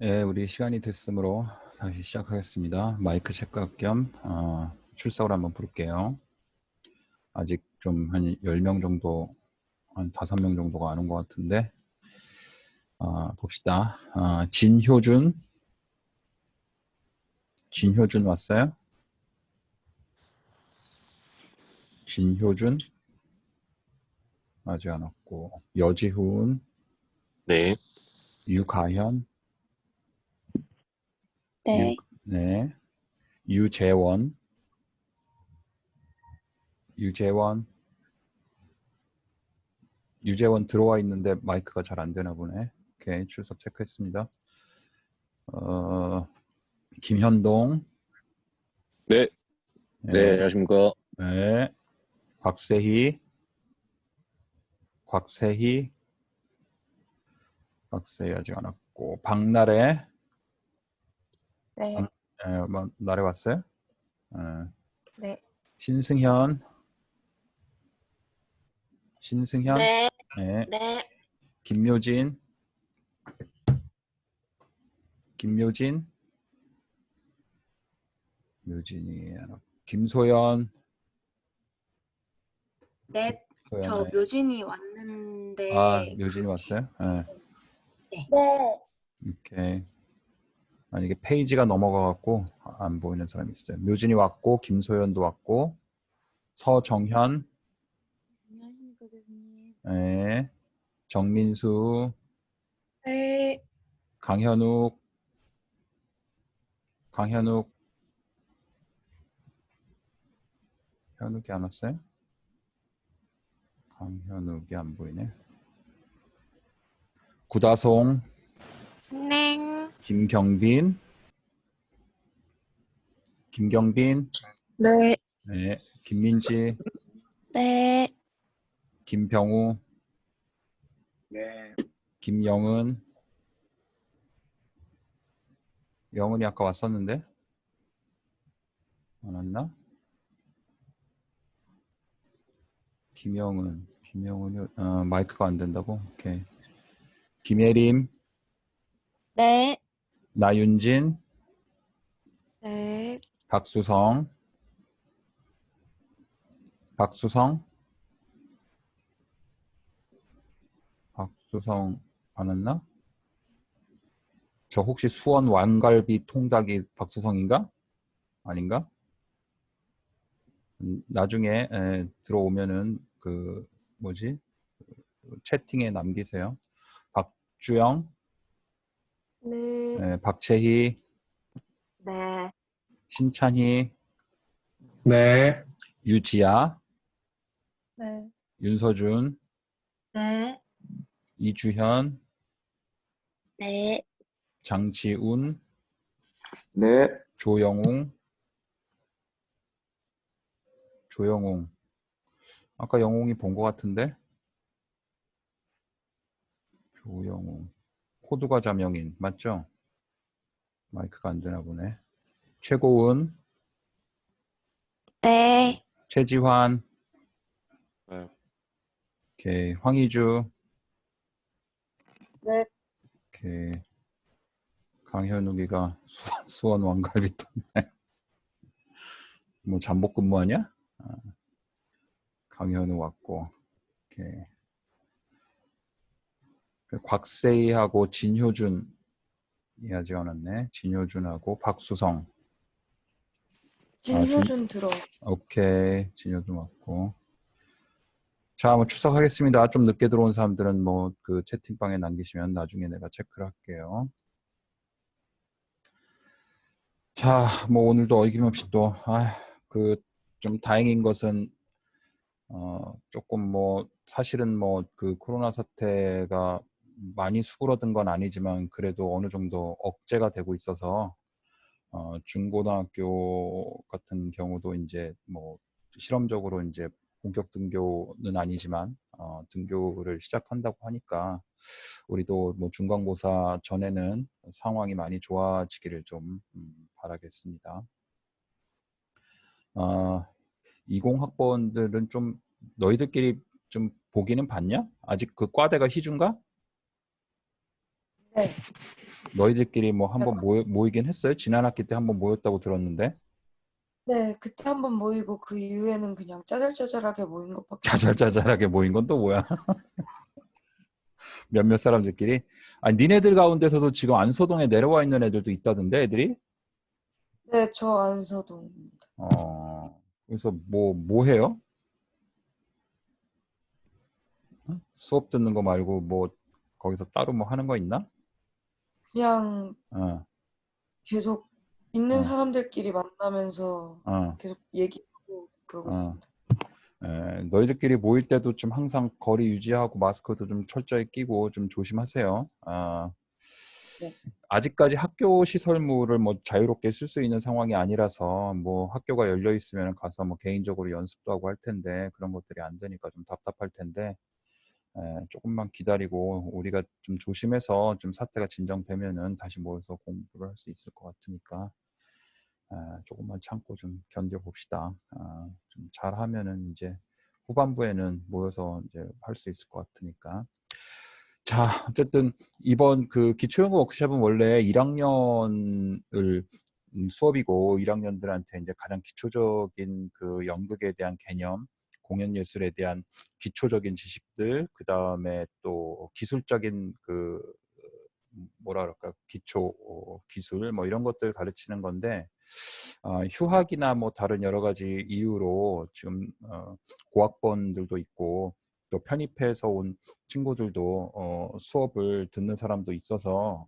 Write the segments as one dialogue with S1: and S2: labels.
S1: 예, 우리 시간이 됐으므로 다시 시작하겠습니다. 마이크 체크할 겸 출석을 한번 부를게요. 아직 좀 한 10명 정도, 한 5명 정도가 안 온 것 같은데 봅시다. 진효준 왔어요? 진효준 아직 안 왔고, 여지훈,
S2: 네.
S1: 유가현,
S3: 네.
S1: 네, 유재원 들어와 있는데 마이크가 잘 안 되나 보네. 오케이, 출석 체크했습니다. 김현동.
S2: 네. 네, 안녕하십니까.
S1: 네. 곽세희 아직 안 왔고, 박나래.
S3: 네.
S1: 나래 왔어요?
S3: 네.
S1: 신승현.
S3: 네.
S1: 네.
S3: 네.
S1: 김묘진. 묘진이 안 왔고, 김소연.
S3: 네. 저
S1: 네.
S3: 묘진이 왔는데.
S1: 묘진이 왔어요? 네.
S3: 네.
S1: 오케이. 아니, 이게 페이지가 넘어가갖고 안 보이는 사람이 있어요. 묘진이 왔고, 김소연도 왔고, 서정현.
S3: 안녕하십니까, 교수님.
S1: 네. 정민수.
S3: 네.
S1: 강현욱 현욱이 안 왔어요? 강현욱이 안 보이네. 구다송.
S3: 네.
S1: 김경빈.
S3: 네.
S1: 네. 김민지.
S3: 네.
S1: 김병우.
S2: 네.
S1: 김영은. 영은이 아까 왔었는데 안 왔나? 김영은이 마이크가 안 된다고? 오케이. 김예림.
S3: 네.
S1: 나윤진.
S3: 네.
S1: 박수성 안 왔나? 저 혹시 수원 왕갈비 통닭이 박수성인가? 아닌가? 나중에 들어오면은 그 뭐지? 채팅에 남기세요. 박주영.
S3: 네.
S1: 박채희.
S3: 네.
S1: 신찬희.
S2: 네.
S1: 유지아.
S3: 네.
S1: 윤서준.
S3: 네.
S1: 이주현.
S3: 네.
S1: 장지운.
S2: 네.
S1: 조영웅. 아까 영웅이 본 것 같은데? 조영웅. 호두과자 명인 맞죠? 마이크가 안 되나 보네. 최고은.
S3: 네.
S1: 최지환.
S2: 네.
S1: 오케이. 황희주.
S3: 네.
S1: 오케이. 강현욱이가 수원 왕갈비통. 뭐 잠복 근무하냐? 강현욱 왔고. 오케이. 곽세희하고 진효준 아직 안 왔네. 진효준하고 박수성.
S3: 진효준 들어.
S1: 오케이. 진효준 왔고. 자, 뭐 출석하겠습니다. 좀 늦게 들어온 사람들은 뭐 그 채팅방에 남기시면 나중에 내가 체크를 할게요. 자, 뭐 오늘도 어김없이 또 좀 다행인 것은 조금 뭐 사실은 뭐 그 코로나 사태가 많이 수그러든 건 아니지만 그래도 어느 정도 억제가 되고 있어서 중고등학교 같은 경우도 이제 뭐 실험적으로 이제 본격 등교는 아니지만 등교를 시작한다고 하니까 우리도 뭐 중간고사 전에는 상황이 많이 좋아지기를 좀 바라겠습니다. 20학번들은 좀 너희들끼리 좀 보기는 봤냐? 아직 그 과대가 희준가?
S3: 네.
S1: 너희들끼리 뭐 한번 모이긴 했어요? 지난 학기 때 한번 모였다고 들었는데.
S3: 네, 그때 한번 모이고 그 이후에는 그냥 짜잘짜잘하게 모인 것밖에
S1: 짜잘짜잘하게 모인 건 또 뭐야? 몇몇 사람들끼리. 아니, 니네들 가운데서도 지금 안서동에 내려와 있는 애들도 있다던데, 애들이?
S3: 네, 저 안서동입니다.
S1: 그래서 뭐 해요? 수업 듣는 거 말고 뭐 거기서 따로 뭐 하는 거 있나?
S3: 그냥
S1: 어,
S3: 계속 있는
S1: 어,
S3: 사람들끼리 만나면서
S1: 어,
S3: 계속 얘기하고 그러고
S1: 어.
S3: 있습니다.
S1: 너희들끼리 모일 때도 좀 항상 거리 유지하고 마스크도 좀 철저히 끼고 좀 조심하세요.
S3: 네.
S1: 아직까지 학교 시설물을 뭐 자유롭게 쓸 수 있는 상황이 아니라서 뭐 학교가 열려 있으면 가서 뭐 개인적으로 연습도 하고 할 텐데 그런 것들이 안 되니까 좀 답답할 텐데 조금만 기다리고 우리가 좀 조심해서 좀 사태가 진정되면은 다시 모여서 공부를 할 수 있을 것 같으니까 조금만 참고 좀 견뎌봅시다. 좀 잘하면은 이제 후반부에는 모여서 이제 할 수 있을 것 같으니까. 자, 어쨌든 이번 그 기초연구 워크숍은 원래 1학년을 수업이고 1학년들한테 이제 가장 기초적인 그 연극에 대한 개념, 공연 예술에 대한 기초적인 지식들, 그 다음에 또 기술적인 그 뭐라 그럴까 기초 기술 뭐 이런 것들 가르치는 건데 휴학이나 뭐 다른 여러 가지 이유로 지금 고학번들도 있고 또 편입해서 온 친구들도 수업을 듣는 사람도 있어서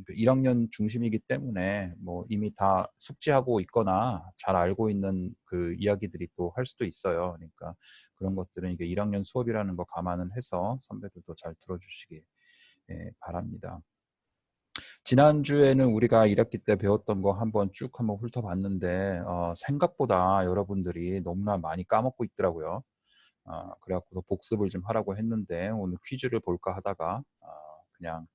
S1: 1학년 중심이기 때문에 뭐 이미 다 숙지하고 있거나 잘 알고 있는 그 이야기들이 또 할 수도 있어요. 그러니까 그런 것들은 이게 1학년 수업이라는 거 감안을 해서 선배들도 잘 들어주시기 바랍니다. 지난주에는 우리가 1학기 때 배웠던 거 한번 훑어봤는데 생각보다 여러분들이 너무나 많이 까먹고 있더라고요. 그래갖고 복습을 좀 하라고 했는데 오늘 퀴즈를 볼까 하다가 그냥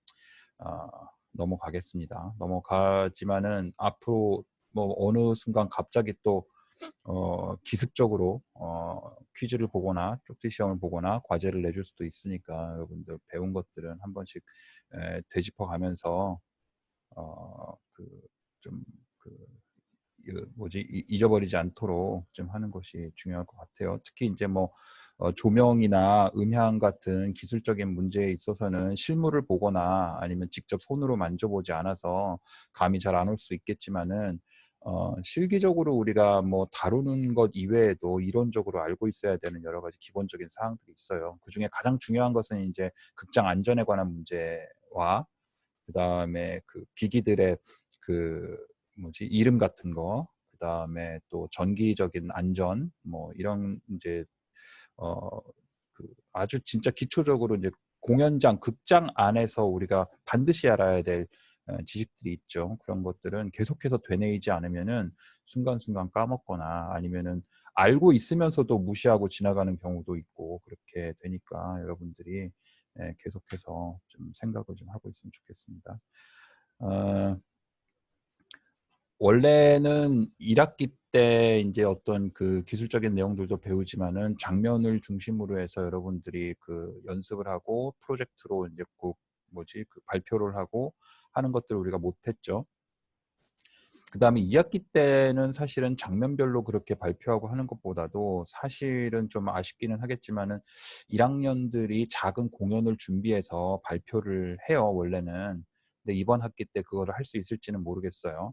S1: 넘어가겠습니다. 넘어가지만은 앞으로 뭐 어느 순간 갑자기 또 기습적으로 퀴즈를 보거나 쪽지 시험을 보거나 과제를 내줄 수도 있으니까 여러분들 배운 것들은 한 번씩 되짚어 가면서 잊어버리지 않도록 좀 하는 것이 중요할 것 같아요. 특히 이제 뭐 조명이나 음향 같은 기술적인 문제에 있어서는 실물을 보거나 아니면 직접 손으로 만져보지 않아서 감이 잘 안 올 수 있겠지만은 실기적으로 우리가 뭐 다루는 것 이외에도 이론적으로 알고 있어야 되는 여러 가지 기본적인 사항들이 있어요. 그중에 가장 중요한 것은 이제 극장 안전에 관한 문제와 그다음에 그 기기들의 그 이름 같은 거, 그다음에 또 전기적인 안전 뭐 이런 이제 그 아주 진짜 기초적으로 이제 공연장 극장 안에서 우리가 반드시 알아야 될 지식들이 있죠. 그런 것들은 계속해서 되뇌이지 않으면은 순간순간 까먹거나 아니면은 알고 있으면서도 무시하고 지나가는 경우도 있고 그렇게 되니까 여러분들이 계속해서 좀 생각을 좀 하고 있으면 좋겠습니다. 원래는 1학기 때 이제 어떤 그 기술적인 내용들도 배우지만은 장면을 중심으로 해서 여러분들이 그 연습을 하고 프로젝트로 이제 꼭 그 발표를 하고 하는 것들을 우리가 못했죠. 그다음에 2학기 때는 사실은 장면별로 그렇게 발표하고 하는 것보다도 사실은 좀 아쉽기는 하겠지만은 1학년들이 작은 공연을 준비해서 발표를 해요, 원래는. 근데 이번 학기 때 그거를 할 수 있을지는 모르겠어요.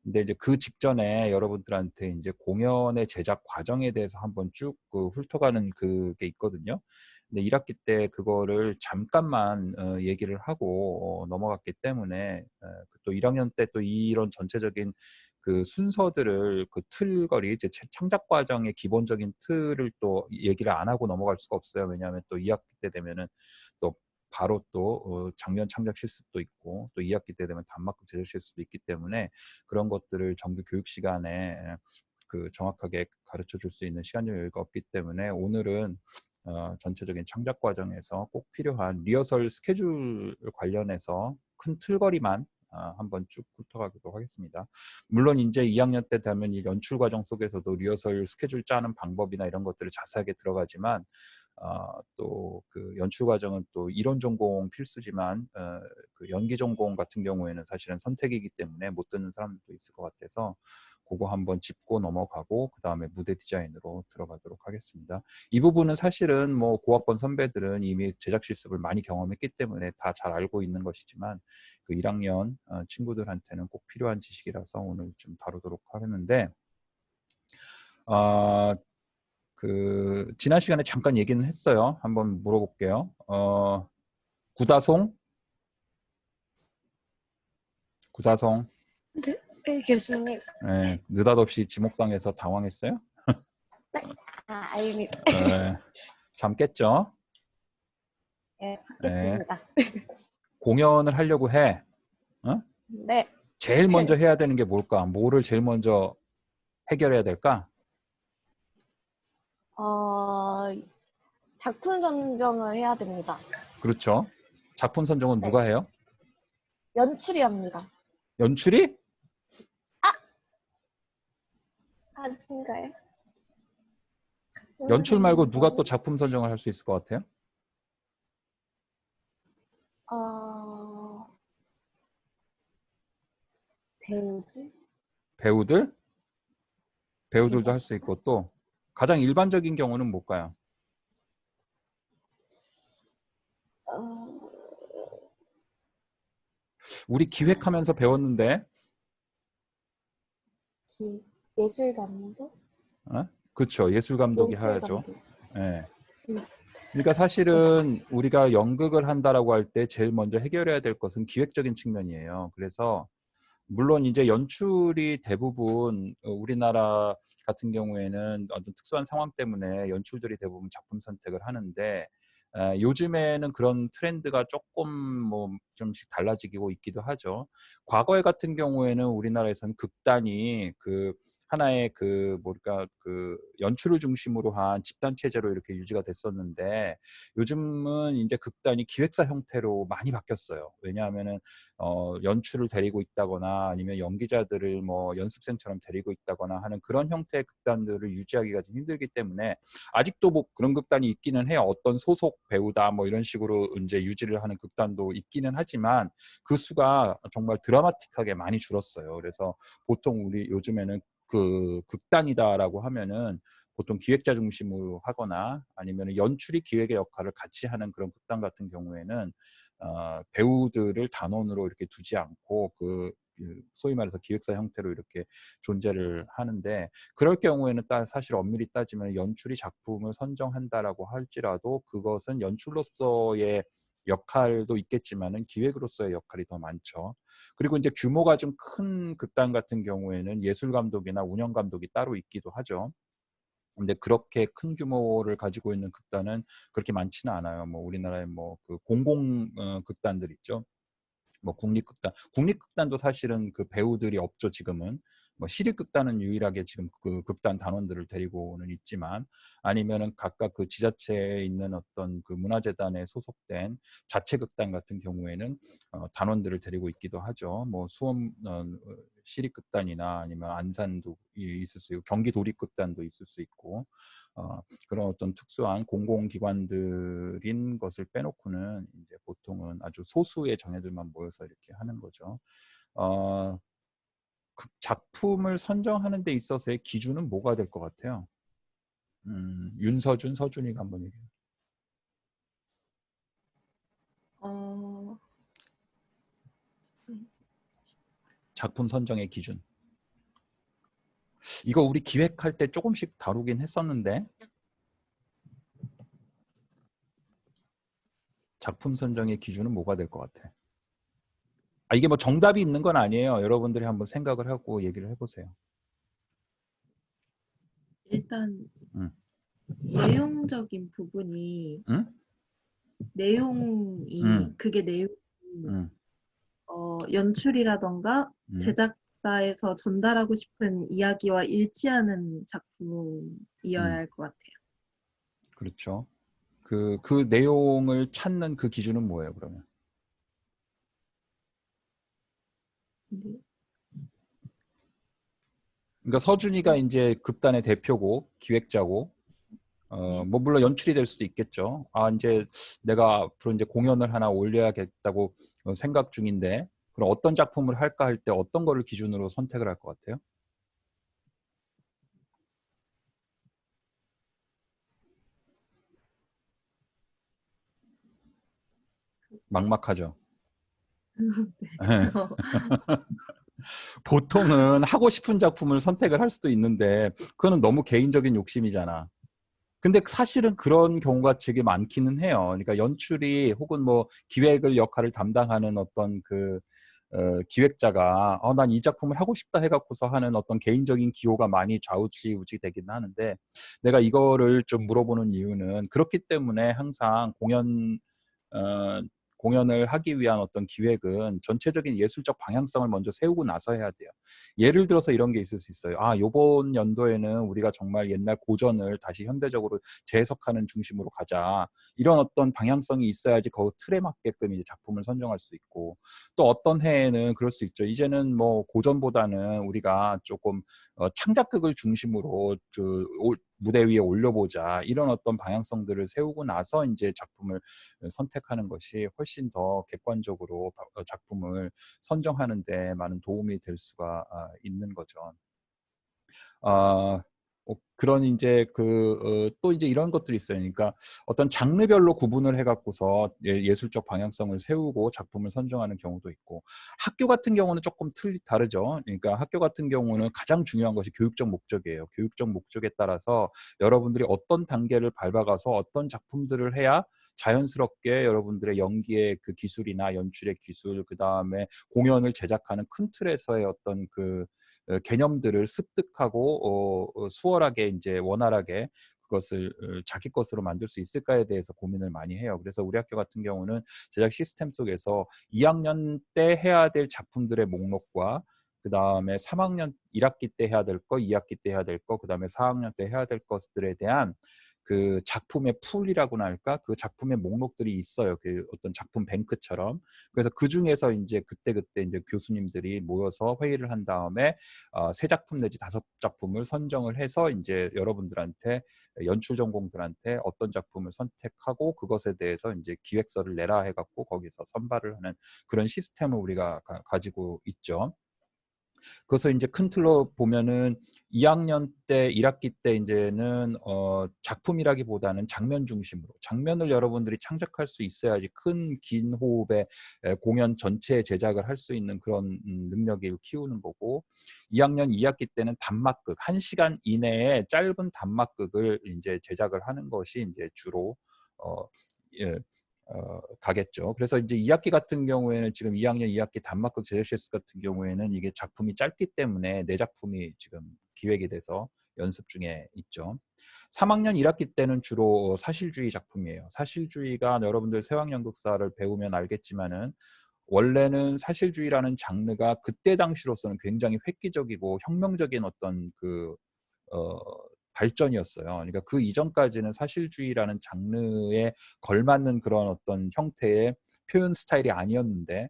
S1: 근데 이제 그 직전에 여러분들한테 이제 공연의 제작 과정에 대해서 한번 쭉 훑어가는 그게 있거든요. 근데 1학기 때 그거를 잠깐만 얘기를 하고 넘어갔기 때문에 또 1학년 때 또 이런 전체적인 그 순서들을 그 틀거리 이제 창작 과정의 기본적인 틀을 또 얘기를 안 하고 넘어갈 수가 없어요. 왜냐하면 또 2학기 때 되면은 또 바로 또 장면 창작 실습도 있고 또 2학기 때 되면 단막극 제작 실습도 있기 때문에 그런 것들을 정규 교육 시간에 그 정확하게 가르쳐 줄 수 있는 시간 여유가 없기 때문에 오늘은 전체적인 창작 과정에서 꼭 필요한 리허설 스케줄 관련해서 큰 틀거리만 한번 쭉 훑어가도록 하겠습니다. 물론 이제 2학년 때 되면 이 연출 과정 속에서도 리허설 스케줄 짜는 방법이나 이런 것들을 자세하게 들어가지만 또 그 연출 과정은 또 이론 전공 필수지만 그 연기 전공 같은 경우에는 사실은 선택이기 때문에 못 듣는 사람들도 있을 것 같아서 그거 한번 짚고 넘어가고 그 다음에 무대 디자인으로 들어가도록 하겠습니다. 이 부분은 사실은 뭐 고학번 선배들은 이미 제작 실습을 많이 경험했기 때문에 다 잘 알고 있는 것이지만 그 1학년 친구들한테는 꼭 필요한 지식이라서 오늘 좀 다루도록 하겠는데 그 지난 시간에 잠깐 얘기는 했어요. 한번 물어볼게요. 구다송? 구다송.
S4: 네, 교수님.
S1: 네, 느닷없이 지목당해서 당황했어요?
S4: 아닙니다.
S1: 네, 잠 깼죠?
S4: 네,
S1: 네,
S4: 겠습니다.
S1: 공연을 하려고 해. 어?
S4: 네,
S1: 제일 먼저 해야 되는 게 뭘까? 뭐를 제일 먼저 해결해야 될까?
S4: 작품 선정을 해야 됩니다.
S1: 그렇죠. 작품 선정은
S4: 네.
S1: 누가 해요?
S4: 연출이 합니다.
S1: 연출이?
S4: 아닌가요?
S1: 연출 말고 누가 또 작품 선정을 할 수 있을 것 같아요?
S4: 배우들?
S1: 배우들? 배우들도
S4: 제작.
S1: 할 수 있고 또 가장 일반적인 경우는 뭘까요?
S4: 어,
S1: 우리 기획하면서 배웠는데
S4: 예술 감독?
S1: 그렇죠. 예술 감독이
S4: 예술
S1: 해야죠.
S4: 감독.
S1: 예.
S4: 음.
S1: 그러니까 사실은 우리가 연극을 한다라고 할 때 제일 먼저 해결해야 될 것은 기획적인 측면이에요. 그래서 물론 이제 연출이 대부분 우리나라 같은 경우에는 어떤 특수한 상황 때문에 연출들이 대부분 작품 선택을 하는데 요즘에는 그런 트렌드가 조금 뭐 좀씩 달라지고 있기도 하죠. 과거에 같은 경우에는 우리나라에서는 극단이 그 하나의 그 뭘까 그 연출을 중심으로 한 집단 체제로 이렇게 유지가 됐었는데 요즘은 이제 극단이 기획사 형태로 많이 바뀌었어요. 왜냐하면은 연출을 데리고 있다거나 아니면 연기자들을 뭐 연습생처럼 데리고 있다거나 하는 그런 형태의 극단들을 유지하기가 좀 힘들기 때문에 아직도 뭐 그런 극단이 있기는 해요. 어떤 소속 배우다 뭐 이런 식으로 이제 유지를 하는 극단도 있기는 하지만 그 수가 정말 드라마틱하게 많이 줄었어요. 그래서 보통 우리 요즘에는 그 극단이다라고 하면은 보통 기획자 중심으로 하거나 아니면 연출이 기획의 역할을 같이 하는 그런 극단 같은 경우에는 배우들을 단원으로 이렇게 두지 않고 그 소위 말해서 기획사 형태로 이렇게 존재를 하는데 그럴 경우에는 사실 엄밀히 따지면 연출이 작품을 선정한다라고 할지라도 그것은 연출로서의 역할도 있겠지만은 기획으로서의 역할이 더 많죠. 그리고 이제 규모가 좀 큰 극단 같은 경우에는 예술 감독이나 운영 감독이 따로 있기도 하죠. 근데 그렇게 큰 규모를 가지고 있는 극단은 그렇게 많지는 않아요. 뭐 우리나라에 뭐 그 공공 극단들 있죠. 뭐 국립극단도 사실은 그 배우들이 없죠 지금은. 뭐 시립극단은 유일하게 지금 그 극단 단원들을 데리고는 있지만 아니면은 각각 그 지자체에 있는 어떤 그 문화재단에 소속된 자체극단 같은 경우에는 단원들을 데리고 있기도 하죠. 뭐 수원 시립극단이나 아니면 안산도 있을 수 있고 경기 도립극단도 있을 수 있고 그런 어떤 특수한 공공기관들인 것을 빼놓고는 이제 보통은 아주 소수의 정예들만 모여서 이렇게 하는 거죠. 작품을 선정하는 데 있어서의 기준은 뭐가 될 것 같아요? 윤서준, 서준이가 한번 얘기해요.
S4: 어,
S1: 작품 선정의 기준. 이거 우리 기획할 때 조금씩 다루긴 했었는데 작품 선정의 기준은 뭐가 될 것 같아? 이게 뭐 정답이 있는 건 아니에요. 여러분들이 한번 생각을 하고 얘기를 해보세요.
S5: 일단
S1: 응.
S5: 내용적인 부분이
S1: 응?
S5: 내용이 그게 내용
S1: 응.
S5: 연출이라던가
S1: 응.
S5: 제작사에서 전달하고 싶은 이야기와 일치하는 작품이어야 할 것 같아요.
S1: 그렇죠. 그 내용을 찾는 그 기준은 뭐예요, 그러면?
S5: 네.
S1: 그러니까 서준이가 이제 극단의 대표고 기획자고 뭐 물론 연출이 될 수도 있겠죠. 이제 내가 앞으로 이제 공연을 하나 올려야겠다고 생각 중인데 그럼 어떤 작품을 할까 할 때 어떤 거를 기준으로 선택을 할 것 같아요? 막막하죠.
S5: 네.
S1: 보통은 하고 싶은 작품을 선택을 할 수도 있는데 그거는 너무 개인적인 욕심이잖아. 근데 사실은 그런 경우가 되게 많기는 해요. 그러니까 연출이 혹은 뭐 기획을 역할을 담당하는 어떤 기획자가 난 이 작품을 하고 싶다 해갖고서 하는 어떤 개인적인 기호가 많이 좌우지우지 되긴 하는데 내가 이거를 좀 물어보는 이유는 그렇기 때문에 항상 어, 공연을 하기 위한 어떤 기획은 전체적인 예술적 방향성을 먼저 세우고 나서 해야 돼요. 예를 들어서 이런 게 있을 수 있어요. 요번 연도에는 우리가 정말 옛날 고전을 다시 현대적으로 재해석하는 중심으로 가자. 이런 어떤 방향성이 있어야지 그 틀에 맞게끔 이제 작품을 선정할 수 있고 또 어떤 해에는 그럴 수 있죠. 이제는 뭐 고전보다는 우리가 조금 창작극을 중심으로 무대 위에 올려보자 이런 어떤 방향성들을 세우고 나서 이제 작품을 선택하는 것이 훨씬 더 객관적으로 작품을 선정하는 데 많은 도움이 될 수가 있는 거죠. 그런 이제 또 이제 이런 것들이 있어요. 그러니까 어떤 장르별로 구분을 해갖고서 예술적 방향성을 세우고 작품을 선정하는 경우도 있고 학교 같은 경우는 조금 다르죠. 그러니까 학교 같은 경우는 가장 중요한 것이 교육적 목적이에요. 교육적 목적에 따라서 여러분들이 어떤 단계를 밟아가서 어떤 작품들을 해야 자연스럽게 여러분들의 연기의 그 기술이나 연출의 기술, 그 다음에 공연을 제작하는 큰 틀에서의 어떤 개념들을 습득하고 수월하게 이제 원활하게 그것을 자기 것으로 만들 수 있을까에 대해서 고민을 많이 해요. 그래서 우리 학교 같은 경우는 제작 시스템 속에서 2학년 때 해야 될 작품들의 목록과 그 다음에 3학년 1학기 때 해야 될 거, 2학기 때 해야 될 거, 그 다음에 4학년 때 해야 될 것들에 대한 그 작품의 풀이라고나 할까? 그 작품의 목록들이 있어요. 그 어떤 작품 뱅크처럼. 그래서 그 중에서 이제 그때 이제 교수님들이 모여서 회의를 한 다음에 세 작품 내지 5작품을 선정을 해서 이제 여러분들한테 연출 전공들한테 어떤 작품을 선택하고 그것에 대해서 이제 기획서를 내라 해갖고 거기서 선발을 하는 그런 시스템을 우리가 가지고 있죠. 그래서 이제 큰 틀로 보면은 2학년 때, 1학기 때 이제는 작품이라기보다는 장면 중심으로 장면을 여러분들이 창작할 수 있어야지 긴 호흡의 공연 전체 제작을 할 수 있는 그런 능력을 키우는 거고 2학년 2학기 때는 단막극 1시간 이내에 짧은 단막극을 이제 제작을 하는 것이 이제 주로 예, 가겠죠. 그래서 이제 2학기 같은 경우에는 지금 2학년 2학기 단막극 제작 실습 같은 경우에는 이게 작품이 짧기 때문에 4작품이 지금 기획이 돼서 연습 중에 있죠. 3학년 1학기 때는 주로 사실주의 작품이에요. 사실주의가 여러분들 세왕연극사를 배우면 알겠지만은 원래는 사실주의라는 장르가 그때 당시로서는 굉장히 획기적이고 혁명적인 어떤 어, 발전이었어요. 그러니까 그 이전까지는 사실주의라는 장르에 걸맞는 그런 어떤 형태의 표현 스타일이 아니었는데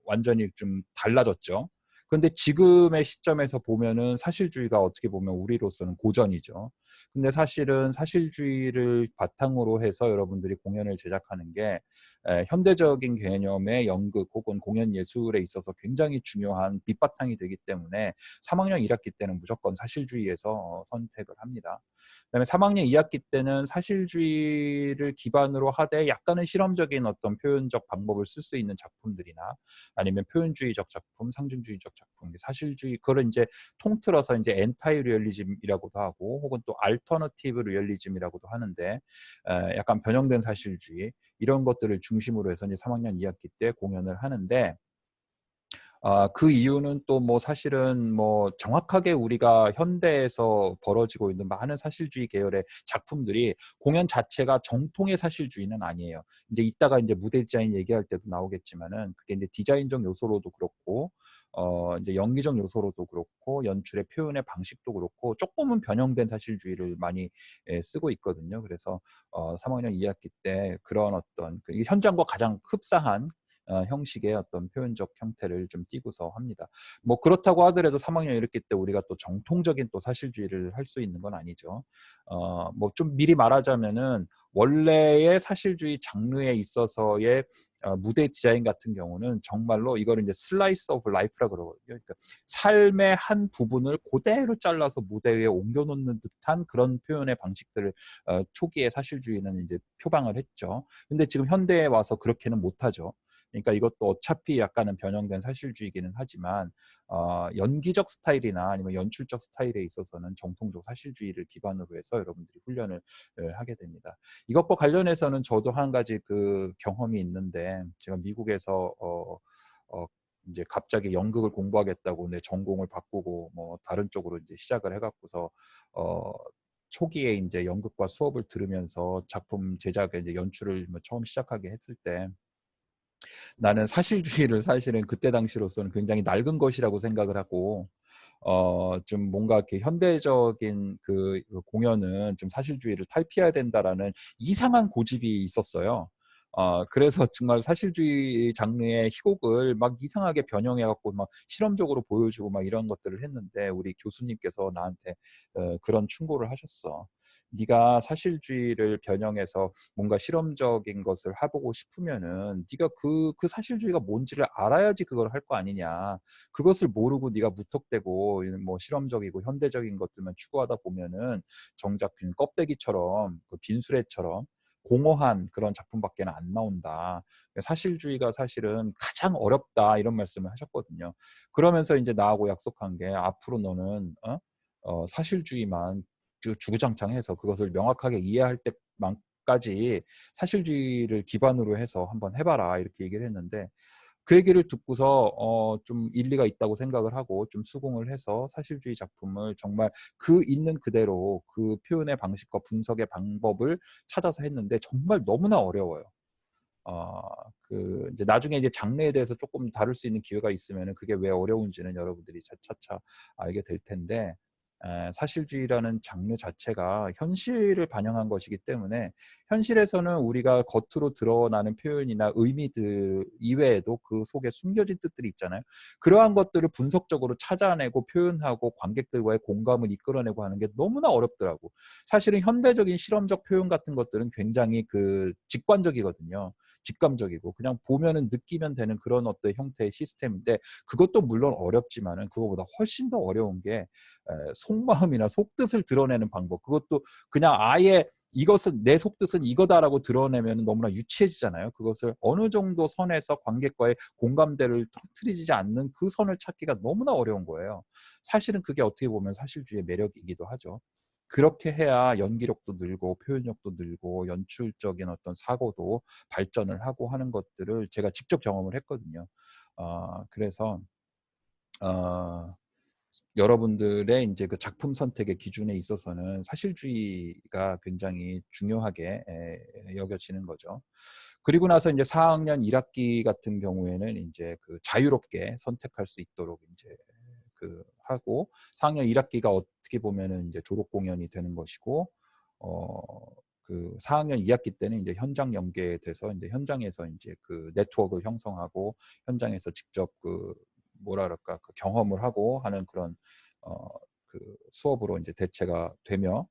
S1: 완전히 좀 달라졌죠. 근데 지금의 시점에서 보면은 사실주의가 어떻게 보면 우리로서는 고전이죠. 근데 사실은 사실주의를 바탕으로 해서 여러분들이 공연을 제작하는 게 현대적인 개념의 연극 혹은 공연 예술에 있어서 굉장히 중요한 밑바탕이 되기 때문에 3학년 1학기 때는 무조건 사실주의에서 선택을 합니다. 그다음에 3학년 2학기 때는 사실주의를 기반으로 하되 약간은 실험적인 어떤 표현적 방법을 쓸 수 있는 작품들이나 아니면 표현주의적 작품, 상징주의적 작품, 사실주의, 그걸 이제 통틀어서 이제 엔타이 리얼리즘이라고도 하고 혹은 또 알터너티브 리얼리즘이라고도 하는데 약간 변형된 사실주의 이런 것들을 중심으로 해서 이제 3학년 2학기 때 공연을 하는데 그 이유는 또 뭐 사실은 뭐 정확하게 우리가 현대에서 벌어지고 있는 많은 사실주의 계열의 작품들이 공연 자체가 정통의 사실주의는 아니에요. 이제 이따가 이제 무대 디자인 얘기할 때도 나오겠지만은 그게 이제 디자인적 요소로도 그렇고 이제 연기적 요소로도 그렇고 연출의 표현의 방식도 그렇고 조금은 변형된 사실주의를 많이 쓰고 있거든요. 그래서 3학년 2학기 때 그런 어떤 그 현장과 가장 흡사한 형식의 어떤 표현적 형태를 좀 띠고서 합니다. 뭐 그렇다고 하더라도 3학년 1학기 때 우리가 또 정통적인 또 사실주의를 할 수 있는 건 아니죠. 뭐 좀 미리 말하자면은 원래의 사실주의 장르에 있어서의 무대 디자인 같은 경우는 정말로 이거를 이제 슬라이스 오브 라이프라 그러거든요. 그러니까 삶의 한 부분을 그대로 잘라서 무대 위에 옮겨놓는 듯한 그런 표현의 방식들을 초기에 사실주의는 이제 표방을 했죠. 근데 지금 현대에 와서 그렇게는 못하죠. 그러니까 이것도 어차피 약간은 변형된 사실주의이기는 하지만 연기적 스타일이나 아니면 연출적 스타일에 있어서는 정통적 사실주의를 기반으로 해서 여러분들이 훈련을 하게 됩니다. 이것과 관련해서는 저도 한 가지 그 경험이 있는데 제가 미국에서 이제 갑자기 연극을 공부하겠다고 내 전공을 바꾸고 뭐 다른 쪽으로 이제 시작을 해갖고서 초기에 이제 연극과 수업을 들으면서 작품 제작에 이제 연출을 처음 시작하게 했을 때 나는 사실주의를 사실은 그때 당시로서는 굉장히 낡은 것이라고 생각을 하고 좀 뭔가 이렇게 현대적인 그 공연은 좀 사실주의를 탈피해야 된다라는 이상한 고집이 있었어요. 그래서 정말 사실주의 장르의 희곡을 막 이상하게 변형해 갖고 막 실험적으로 보여주고 막 이런 것들을 했는데 우리 교수님께서 나한테 그런 충고를 하셨어. 네가 사실주의를 변형해서 뭔가 실험적인 것을 해보고 싶으면은 네가 그 사실주의가 뭔지를 알아야지 그걸 할 거 아니냐. 그것을 모르고 네가 무턱대고 뭐 실험적이고 현대적인 것들만 추구하다 보면은 정작 그 껍데기처럼 그 빈수레처럼 공허한 그런 작품밖에 안 나온다. 사실주의가 사실은 가장 어렵다 이런 말씀을 하셨거든요. 그러면서 이제 나하고 약속한 게 앞으로 너는 사실주의만 주구장창해서 그것을 명확하게 이해할 때만까지 사실주의를 기반으로 해서 한번 해봐라 이렇게 얘기를 했는데 그 얘기를 듣고서 좀 일리가 있다고 생각을 하고 좀 수긍을 해서 사실주의 작품을 정말 그 있는 그대로 그 표현의 방식과 분석의 방법을 찾아서 했는데 정말 너무나 어려워요. 그 이제 나중에 이제 장르에 대해서 조금 다룰 수 있는 기회가 있으면은 그게 왜 어려운지는 여러분들이 차차 알게 될 텐데 사실주의라는 장르 자체가 현실을 반영한 것이기 때문에 현실에서는 우리가 겉으로 드러나는 표현이나 의미들 이외에도 그 속에 숨겨진 뜻들이 있잖아요. 그러한 것들을 분석적으로 찾아내고 표현하고 관객들과의 공감을 이끌어내고 하는 게 너무나 어렵더라고. 사실은 현대적인 실험적 표현 같은 것들은 굉장히 그 직관적이거든요. 직감적이고 그냥 보면은 느끼면 되는 그런 어떤 형태의 시스템인데 그것도 물론 어렵지만은 그거보다 훨씬 더 어려운 게 속마음이나 속뜻을 드러내는 방법. 그것도 그냥 아예 이것은 내 속뜻은 이거다라고 드러내면 너무나 유치해지잖아요. 그것을 어느 정도 선에서 관객과의 공감대를 터뜨리지 않는 그 선을 찾기가 너무나 어려운 거예요. 사실은 그게 어떻게 보면 사실주의의 매력이기도 하죠. 그렇게 해야 연기력도 늘고 표현력도 늘고 연출적인 어떤 사고도 발전을 하고 하는 것들을 제가 직접 경험을 했거든요. 그래서 여러분들의 이제 그 작품 선택의 기준에 있어서는 사실주의가 굉장히 중요하게 여겨지는 거죠. 그리고 나서 이제 4학년 1학기 같은 경우에는 이제 그 자유롭게 선택할 수 있도록 이제 그 하고 4학년 1학기가 어떻게 보면은 이제 졸업 공연이 되는 것이고 그 4학년 2학기 때는 이제 현장 연계에 돼서 이제 현장에서 이제 그 네트워크를 형성하고 현장에서 직접 그 뭐라 그럴까 그 경험을 하고 하는 그런 그 수업으로 이제 대체가 되며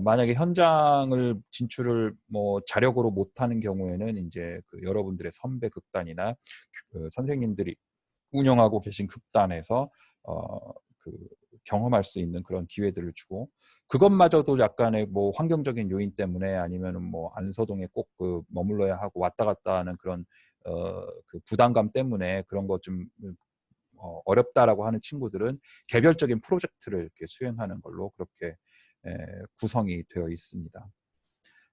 S1: 만약에 현장을 진출을 뭐 자력으로 못하는 경우에는 이제 그 여러분들의 선배 극단이나 그 선생님들이 운영하고 계신 극단에서 그 경험할 수 있는 그런 기회들을 주고 그것마저도 약간의 뭐 환경적인 요인 때문에 아니면은 뭐 안서동에 꼭 그 머물러야 하고 왔다 갔다 하는 그런 그 부담감 때문에 그런 거 좀 어렵다라고 하는 친구들은 개별적인 프로젝트를 이렇게 수행하는 걸로 그렇게 구성이 되어 있습니다.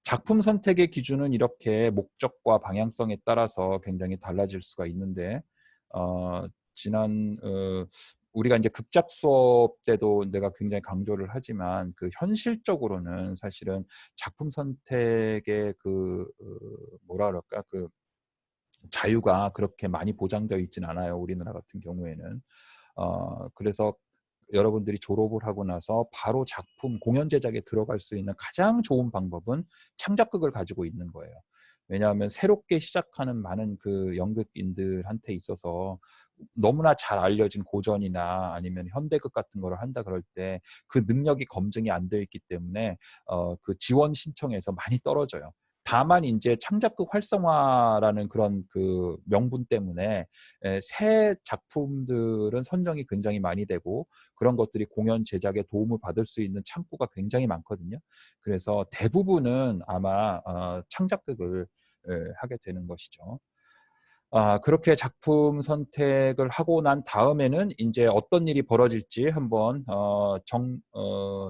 S1: 작품 선택의 기준은 이렇게 목적과 방향성에 따라서 굉장히 달라질 수가 있는데 우리가 이제 극작 수업 때도 내가 굉장히 강조를 하지만 그 현실적으로는 사실은 작품 선택의 그 뭐라 그럴까 그 자유가 그렇게 많이 보장되어 있진 않아요. 우리나라 같은 경우에는. 그래서 여러분들이 졸업을 하고 나서 바로 작품 공연 제작에 들어갈 수 있는 가장 좋은 방법은 창작극을 가지고 있는 거예요. 왜냐하면 새롭게 시작하는 많은 그 연극인들한테 있어서 너무나 잘 알려진 고전이나 아니면 현대극 같은 거를 한다 그럴 때 그 능력이 검증이 안 되어 있기 때문에 그 지원 신청에서 많이 떨어져요. 다만 이제 창작극 활성화라는 그런 그 명분 때문에 새 작품들은 선정이 굉장히 많이 되고 그런 것들이 공연 제작에 도움을 받을 수 있는 창구가 굉장히 많거든요. 그래서 대부분은 아마 창작극을 하게 되는 것이죠. 그렇게 작품 선택을 하고 난 다음에는 이제 어떤 일이 벌어질지 한번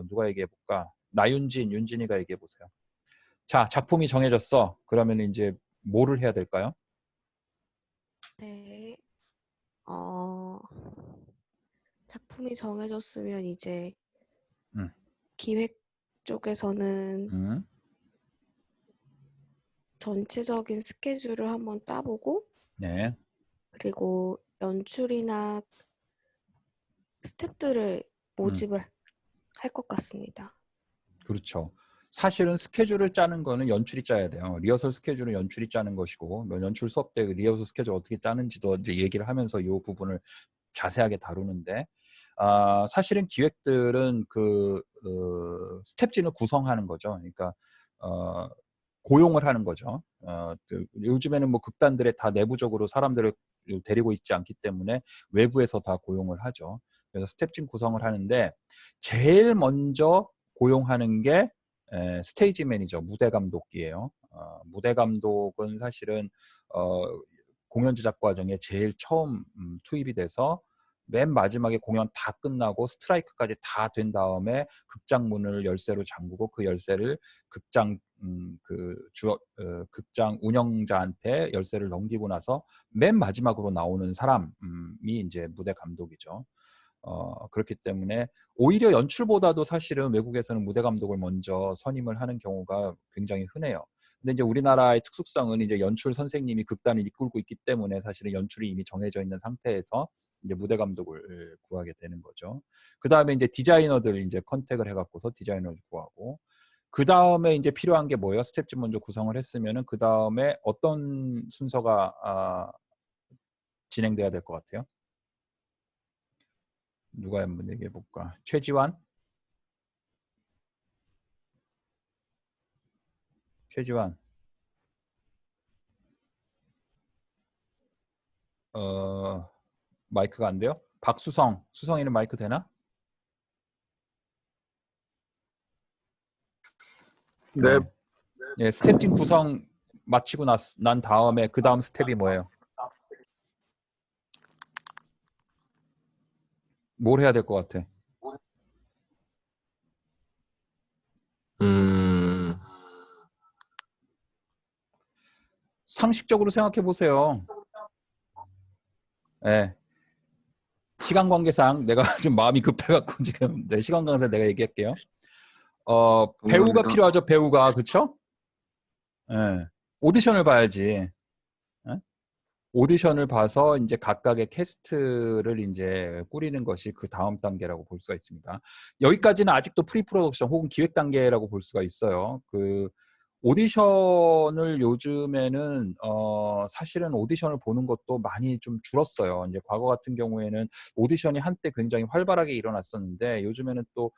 S1: 누가 얘기해 볼까? 나윤진, 윤진이가 얘기해 보세요. 자, 작품이 정해졌어. 그러면 이제 뭐를 해야 될까요?
S4: 네. 작품이 정해졌으면 이제 기획 쪽에서는 전체적인 스케줄을 한번 따보고
S1: 네.
S4: 그리고 연출이나 스태프들을 모집을 할 것 같습니다.
S1: 그렇죠. 사실은 스케줄을 짜는 거는 연출이 짜야 돼요. 리허설 스케줄은 연출이 짜는 것이고 연출 수업 때 리허설 스케줄 어떻게 짜는지도 이제 얘기를 하면서 이 부분을 자세하게 다루는데 사실은 기획들은 그 스텝진을 구성하는 거죠. 그러니까 고용을 하는 거죠. 요즘에는 뭐 극단들에 다 내부적으로 사람들을 데리고 있지 않기 때문에 외부에서 다 고용을 하죠. 그래서 스텝진 구성을 하는데 제일 먼저 고용하는 게 스테이지 매니저, 무대 감독이에요. 무대 감독은 사실은 공연 제작 과정에 제일 처음 투입이 돼서 맨 마지막에 공연 다 끝나고 스트라이크까지 다 된 다음에 극장 문을 열쇠로 잠그고 그 열쇠를 극장 극장 운영자한테 열쇠를 넘기고 나서 맨 마지막으로 나오는 사람이 이제 무대 감독이죠. 그렇기 때문에 오히려 연출보다도 사실은 외국에서는 무대 감독을 먼저 선임을 하는 경우가 굉장히 흔해요. 근데 이제 우리나라의 특수성은 이제 연출 선생님이 극단을 이끌고 있기 때문에 사실은 연출이 이미 정해져 있는 상태에서 이제 무대 감독을 구하게 되는 거죠. 그 다음에 이제 디자이너들 이제 컨택을 해갖고서 디자이너를 구하고 그 다음에 이제 필요한 게 뭐예요? 스텝진 먼저 구성을 했으면은 그 다음에 어떤 순서가 진행돼야 될 것 같아요? 누가 한번 얘기해 볼까? 최지환? 최지환. 마이크가 안 돼요? 박수성. 수성이는 마이크 되나?
S2: 네.
S1: 예, 스텝진 구성 마치고 난 다음에 그 다음 스텝이 뭐예요? 뭘 해야 될 것 같아? 상식적으로 생각해 보세요. 예. 시간 관계상 내가 좀 마음이 급해갖고 지금 시간 관계상 내가 얘기할게요. 배우가 필요하죠. 배우가 그쵸? 예. 오디션을 봐야지. 예? 오디션을 봐서 이제 각각의 캐스트를 이제 꾸리는 것이 그 다음 단계라고 볼 수가 있습니다. 여기까지는 아직도 프리 프로덕션 혹은 기획 단계라고 볼 수가 있어요. 오디션을 요즘에는 사실은 오디션을 보는 것도 많이 좀 줄었어요. 이제 과거 같은 경우에는 오디션이 한때 굉장히 활발하게 일어났었는데 요즘에는 또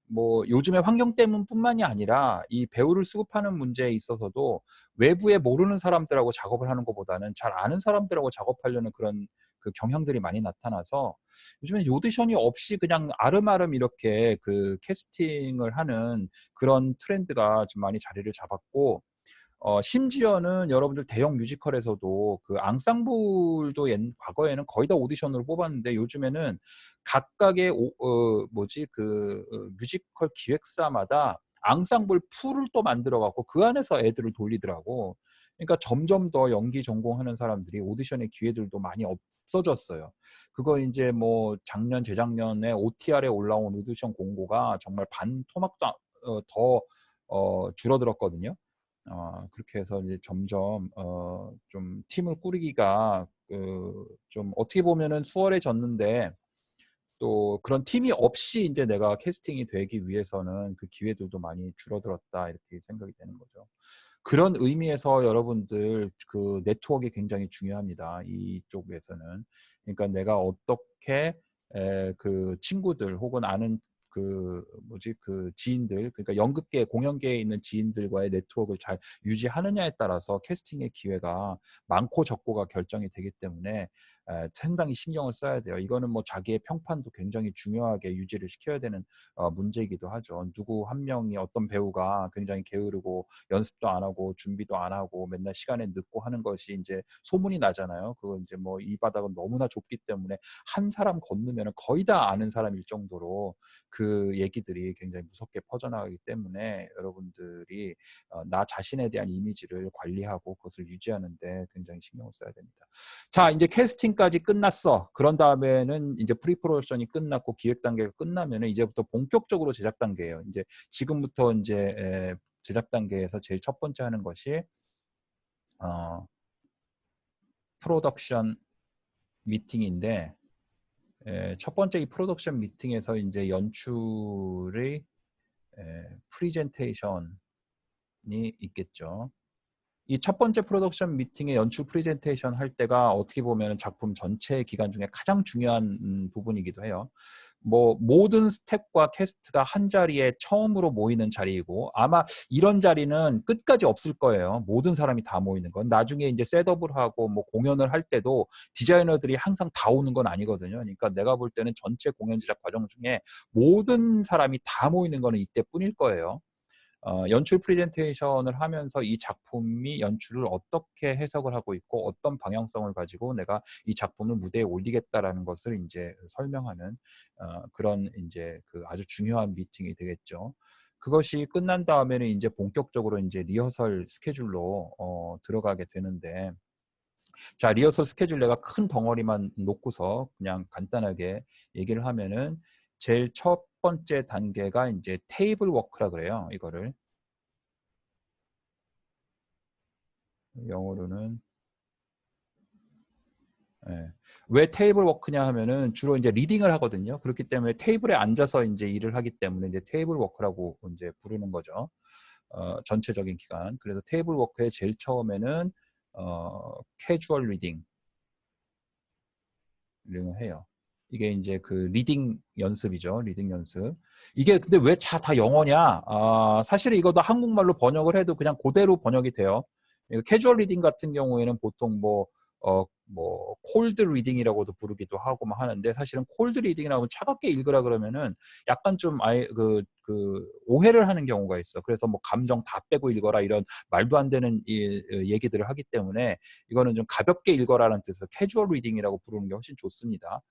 S1: 뭐 요즘의 환경 때문뿐만이 아니라 이 배우를 수급하는 문제에 있어서도 외부에 모르는 사람들하고 작업을 하는 것보다는 잘 아는 사람들하고 작업하려는 그런 그 경향들이 많이 나타나서 요즘에 오디션이 없이 그냥 아름아름 이렇게 그 캐스팅을 하는 그런 트렌드가 좀 많이 자리를 잡았고, 심지어는 여러분들 대형 뮤지컬에서도 그 앙상블도 과거에는 거의 다 오디션으로 뽑았는데 요즘에는 각각의 뮤지컬 기획사마다 앙상블 풀을 또 만들어 갖고 그 안에서 애들을 돌리더라고. 그러니까 점점 더 연기 전공하는 사람들이 오디션의 기회들도 많이 없어졌어요. 그거 이제 뭐 작년 재작년에 OTR에 올라온 오디션 공고가 정말 반 토막도 더 줄어들었거든요. 그렇게 해서 이제 점점 좀 팀을 꾸리기가 좀 어떻게 보면은 수월해졌는데 또 그런 팀이 없이 이제 내가 캐스팅이 되기 위해서는 그 기회들도 많이 줄어들었다 이렇게 생각이 되는 거죠. 그런 의미에서 여러분들 그 네트워크가 굉장히 중요합니다. 이쪽에서는. 그러니까 내가 어떻게 그 친구들 혹은 아는 그 지인들, 그러니까 연극계, 공연계에 있는 지인들과의 네트워크를 잘 유지하느냐에 따라서 캐스팅의 기회가 많고 적고가 결정이 되기 때문에 상당히 신경을 써야 돼요. 이거는 뭐 자기의 평판도 굉장히 중요하게 유지를 시켜야 되는 문제이기도 하죠. 누구 한 명이 어떤 배우가 굉장히 게으르고 연습도 안 하고 준비도 안 하고 맨날 시간에 늦고 하는 것이 이제 소문이 나잖아요. 그거 이제 뭐 이 바닥은 너무나 좁기 때문에 한 사람 건너면 거의 다 아는 사람일 정도로 그 얘기들이 굉장히 무섭게 퍼져나가기 때문에 여러분들이 나 자신에 대한 이미지를 관리하고 그것을 유지하는데 굉장히 신경을 써야 됩니다. 자, 이제 캐스팅까지 끝났어. 그런 다음에는 이제 프리프로덕션이 끝났고 기획 단계가 끝나면은 이제부터 본격적으로 제작 단계예요. 이제 지금부터 이제 제작 단계에서 제일 첫 번째 하는 것이 프로덕션 미팅인데 첫 번째 이 프로덕션 미팅에서 이제 연출의 프리젠테이션이 있겠죠. 이 첫 번째 프로덕션 미팅의 연출 프레젠테이션 할 때가 어떻게 보면 작품 전체 기간 중에 가장 중요한 부분이기도 해요. 뭐 모든 스태프과 캐스트가 한 자리에 처음으로 모이는 자리이고 아마 이런 자리는 끝까지 없을 거예요. 모든 사람이 다 모이는 건. 나중에 이제 셋업을 하고 뭐 공연을 할 때도 디자이너들이 항상 다 오는 건 아니거든요. 그러니까 내가 볼 때는 전체 공연 제작 과정 중에 모든 사람이 다 모이는 거는 이때뿐일 거예요. 연출 프레젠테이션을 하면서 이 작품이 연출을 어떻게 해석을 하고 있고 어떤 방향성을 가지고 내가 이 작품을 무대에 올리겠다라는 것을 이제 설명하는 그런 이제 그 아주 중요한 미팅이 되겠죠. 그것이 끝난 다음에는 이제 본격적으로 이제 리허설 스케줄로 들어가게 되는데, 자, 리허설 스케줄 내가 큰 덩어리만 놓고서 그냥 간단하게 얘기를 하면은 제일 첫 번째 단계가 이제 테이블 워크라 그래요. 이거를 영어로는 왜 테이블 워크냐 하면은 주로 이제 리딩을 하거든요. 그렇기 때문에 테이블에 앉아서 이제 일을 하기 때문에 이제 테이블 워크라고 이제 부르는 거죠. 전체적인 기간. 그래서 테이블 워크의 제일 처음에는 캐주얼 리딩을 해요. 이게 이제 그 리딩 연습이죠. 리딩 연습. 이게 근데 왜 다 영어냐? 사실은 이것도 한국말로 번역을 해도 그냥 그대로 번역이 돼요. 캐주얼 리딩 같은 경우에는 보통 뭐 콜드 리딩이라고도 부르기도 하고 막 하는데 사실은 콜드 리딩이라고 차갑게 읽으라 그러면은 약간 좀 아예 그 오해를 하는 경우가 있어. 그래서 뭐 감정 다 빼고 읽어라 이런 말도 안 되는 얘기들을 하기 때문에 이거는 좀 가볍게 읽어라는 뜻에서 캐주얼 리딩이라고 부르는 게 훨씬 좋습니다.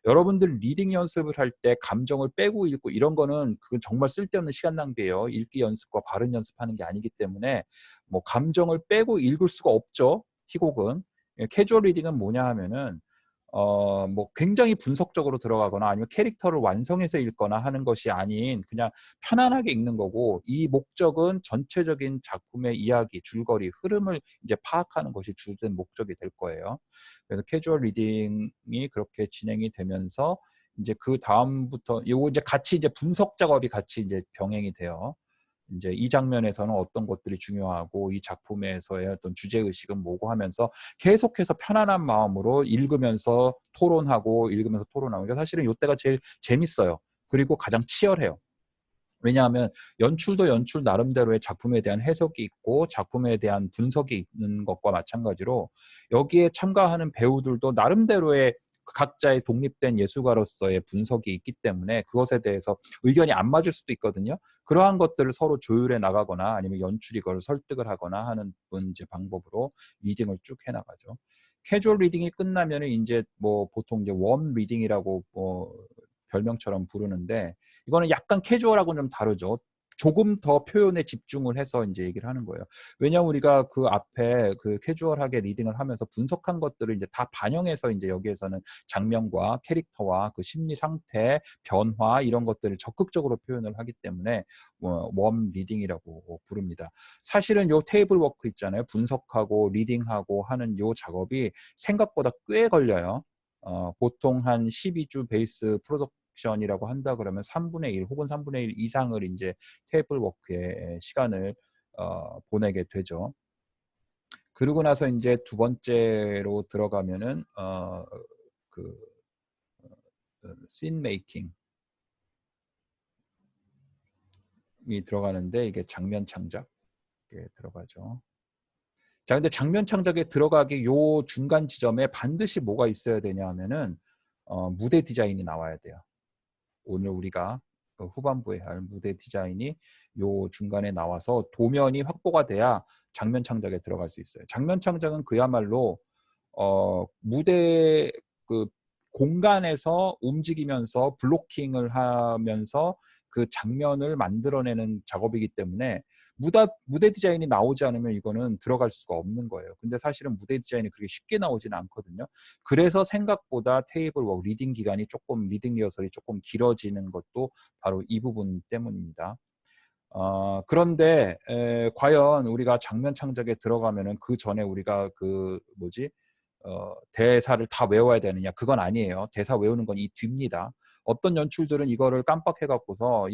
S1: 여러분들 리딩 연습을 할 때 감정을 빼고 읽고 이런 거는 그건 정말 쓸데없는 시간 낭비예요. 읽기 연습과 발음 연습하는 게 아니기 때문에 뭐 감정을 빼고 읽을 수가 없죠. 희곡은. 캐주얼 리딩은 뭐냐 하면은 뭐 굉장히 분석적으로 들어가거나 아니면 캐릭터를 완성해서 읽거나 하는 것이 아닌 그냥 편안하게 읽는 거고, 이 목적은 전체적인 작품의 이야기, 줄거리, 흐름을 이제 파악하는 것이 주된 목적이 될 거예요. 그래서 캐주얼 리딩이 그렇게 진행이 되면서 이제 그 다음부터 요거 이제 같이 이제 분석 작업이 같이 이제 병행이 돼요. 이제 이 장면에서는 어떤 것들이 중요하고 이 작품에서의 어떤 주제의식은 뭐고 하면서 계속해서 편안한 마음으로 읽으면서 토론하고 그러니까 사실은 이때가 제일 재밌어요. 그리고 가장 치열해요. 왜냐하면 연출도 연출 나름대로의 작품에 대한 해석이 있고 작품에 대한 분석이 있는 것과 마찬가지로 여기에 참가하는 배우들도 나름대로의 각자의 독립된 예술가로서의 분석이 있기 때문에 그것에 대해서 의견이 안 맞을 수도 있거든요. 그러한 것들을 서로 조율해 나가거나 아니면 연출이 그걸 설득을 하거나 하는 이제 방법으로 리딩을 쭉 해나가죠. 캐주얼 리딩이 끝나면은 이제 뭐 보통 이제 웜 리딩이라고 뭐 별명처럼 부르는데 이거는 약간 캐주얼하고는 좀 다르죠. 조금 더 표현에 집중을 해서 이제 얘기를 하는 거예요. 왜냐하면 우리가 그 앞에 그 캐주얼하게 리딩을 하면서 분석한 것들을 이제 다 반영해서 이제 여기에서는 장면과 캐릭터와 그 심리 상태, 변화 이런 것들을 적극적으로 표현을 하기 때문에 웜 리딩이라고 부릅니다. 사실은 요 테이블 워크 있잖아요. 분석하고 리딩하고 하는 요 작업이 생각보다 꽤 걸려요. 보통 한 12주 베이스 프로덕션이라고 한다 그러면 3분의 1 혹은 3분의 1 이상을 이제 테이블 워크에 시간을 보내게 되죠. 그러고 나서 이제 두 번째로 들어가면은 씬 메이킹이 들어가는데 이게 장면 창작에 들어가죠. 자, 근데 장면 창작에 들어가기 요 중간 지점에 반드시 뭐가 있어야 되냐 하면은 무대 디자인이 나와야 돼요. 오늘 우리가 후반부에 할 무대 디자인이 요 중간에 나와서 도면이 확보가 돼야 장면 창작에 들어갈 수 있어요. 장면 창작은 그야말로 무대 그 공간에서 움직이면서 블로킹을 하면서 그 장면을 만들어내는 작업이기 때문에 무대 디자인이 나오지 않으면 이거는 들어갈 수가 없는 거예요. 근데 사실은 무대 디자인이 그렇게 쉽게 나오지는 않거든요. 그래서 생각보다 테이블 워크 리딩 기간이 조금 리딩 리허설이 조금 길어지는 것도 바로 이 부분 때문입니다. 그런데 과연 우리가 장면 창작에 들어가면은 그 전에 우리가 대사를 다 외워야 되느냐? 그건 아니에요. 대사 외우는 건 이 뒤입니다. 어떤 연출들은 이거를 깜빡해갖고서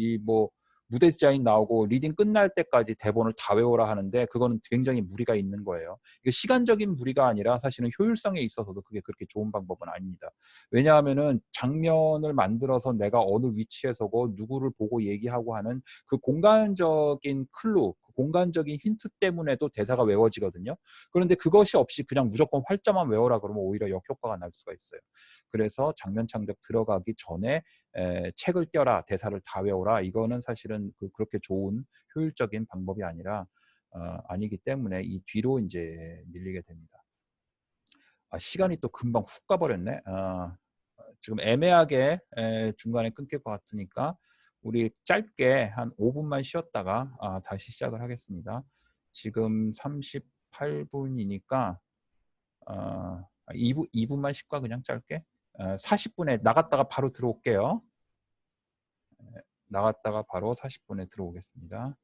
S1: 무대 디자인 나오고 리딩 끝날 때까지 대본을 다 외워라 하는데 그거는 굉장히 무리가 있는 거예요. 이게 시간적인 무리가 아니라 사실은 효율성에 있어서도 그게 그렇게 좋은 방법은 아닙니다. 왜냐하면은 장면을 만들어서 내가 어느 위치에서고 누구를 보고 얘기하고 하는 그 공간적인 클루, 그 공간적인 힌트 때문에도 대사가 외워지거든요. 그런데 그것이 없이 그냥 무조건 활자만 외워라 그러면 오히려 역효과가 날 수가 있어요. 그래서 장면 창작 들어가기 전에 책을 떼어라, 대사를 다 외워라. 이거는 사실은 그렇게 좋은 효율적인 방법이 아니기 때문에 이 뒤로 이제 밀리게 됩니다. 시간이 또 금방 훅 가버렸네. 지금 애매하게 중간에 끊길 것 같으니까 우리 짧게 한 5분만 쉬었다가 다시 시작을 하겠습니다. 지금 38분이니까 2분만 쉴까 그냥 짧게 40분에 나갔다가 바로 들어올게요. 나갔다가 바로 40분에 들어오겠습니다.